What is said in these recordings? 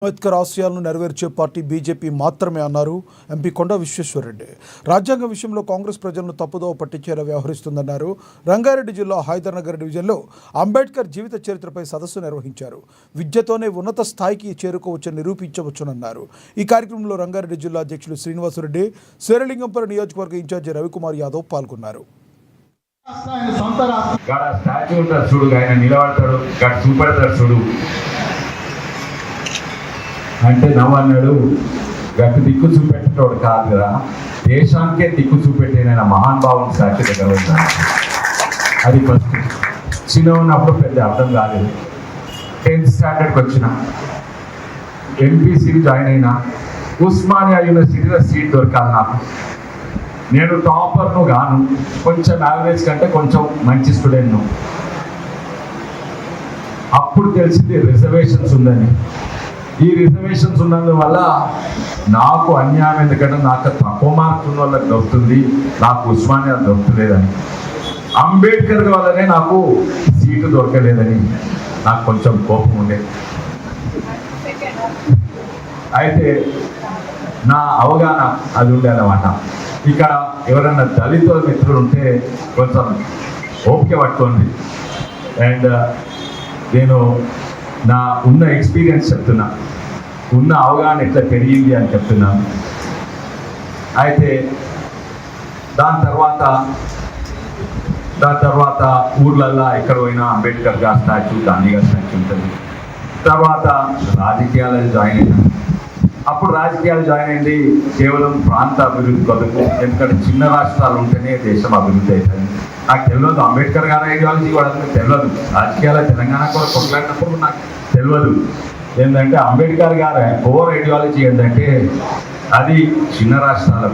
అంబేద్కర్ ఆశయాలను నెరవేర్చే party BJP మాత్రమే అన్నారు ఎంపీ కొండా విశ్వేశ్వరరెడ్డి. రాజ్యాంగ విషయంలో కాంగ్రెస్ ప్రజలను తప్పుదోవ పట్టించేలా వ్యవహరిస్తుందన్నారు. రంగారెడ్డి జిల్లా హైదర్నగర్ డివిజన్లో అంబేద్కర్ జీవిత చరిత్రపై సదస్సు నిర్వహించారు. విద్యతోనే ఉన్నత స్థాయికి చేరుకోవచ్చని నిరూపించవచ్చునన్నారు. ఈ కార్యక్రమంలో రంగారెడ్డి జిల్లా అధ్యక్షులు శ్రీనివాసరెడ్డి, శేరలింగంపల్లి నియోజకవర్గ ఇన్ఛార్జి రవికుమార్ యాదవ్ పాల్గొన్నారు. అంటే నవ్వన్నాడు, గట్టి దిక్కు చూపెట్టేటోడు కాదు కదా, దేశానికే దిక్కు చూపెట్టిన మహానుభావుని సాక్షి దగ్గర ఉన్నాడు. అది ఫస్ట్. చిన్న ఉన్నప్పుడు పెద్ద అర్థం కాలేదు. 10th స్టాండర్డ్కి వచ్చిన, ఎంపీసీ జాయిన్ అయినా, ఉస్మానియా యూనివర్సిటీలో సీట్ దొరకాలి నాకు. నేను టాపర్ను గాను, కొంచెం యావరేజ్ కంటే కొంచెం మంచి స్టూడెంట్ను. అప్పుడు తెలిసింది రిజర్వేషన్స్ ఉందని. ఈ రిజర్వేషన్స్ ఉన్నందువల్ల నాకు అన్యాయం, ఎందుకంటే నాకు తక్కువ మార్క్స్ ఉన్న వాళ్ళకి దొరుకుతుంది, నాకు ఉస్మానియా దొరకలేదని. అంబేద్కర్ వల్లనే నాకు సీటు దొరకలేదని నాకు కొంచెం కోపం ఉండే. అయితే నా అవగాహన అది ఉండేదన్నమాట. ఇక్కడ ఎవరైనా దళితుల మిత్రులు ఉంటే కొంచెం ఓపిక పట్టుకోండి. అండ్ నేను నా ఉన్న ఎక్స్పీరియన్స్ చెప్తున్నా, ఉన్న అవగాహన ఎట్లా పెరిగింది అని చెప్తున్నాను. అయితే దాని తర్వాత ఊర్లల్లో ఎక్కడ పోయినా అంబేద్కర్ గారి స్టాచ్యూ, గాంధీ గారి స్టాచ్యూ ఉంటుంది. తర్వాత రాజకీయాలను జాయిన్ అయినా. అప్పుడు రాజకీయాలు జాయిన్ అయింది కేవలం ప్రాంత అభివృద్ధి కొరకు, ఎందుకంటే చిన్న రాష్ట్రాలు ఉంటేనే దేశం అభివృద్ధి అవుతుంది. నాకు తెలియదు అంబేద్కర్ గారి ఐడియాలజీ కూడా తెలియదు. రాజకీయాల తెలంగాణ కూడా కొట్లాడినప్పుడు నాకు తెలియదు. ఏంటంటే అంబేద్కర్ గారి కోర్ ఐడియాలజీ ఏంటంటే అది చిన్న రాష్ట్రాలు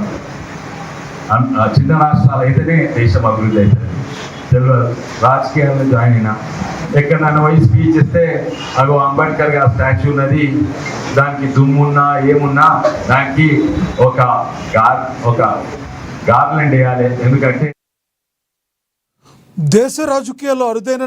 అయితేనే దేశం అభివృద్ధి అవుతుంది. తెలియదు. రాజకీయాల్లో జాయిన్ అయినా, ఎక్కడైనా పోయి స్పీచ్ ఇస్తే అగో అంబేద్కర్ గారి స్టాచ్యూ ఉన్నది, దానికి దుమ్మున్నా ఏమున్నా దానికి ఒక గార్లెండ్ వేయాలి. ఎందుకంటే దేశ రాజకీయాల్లో అరుదైన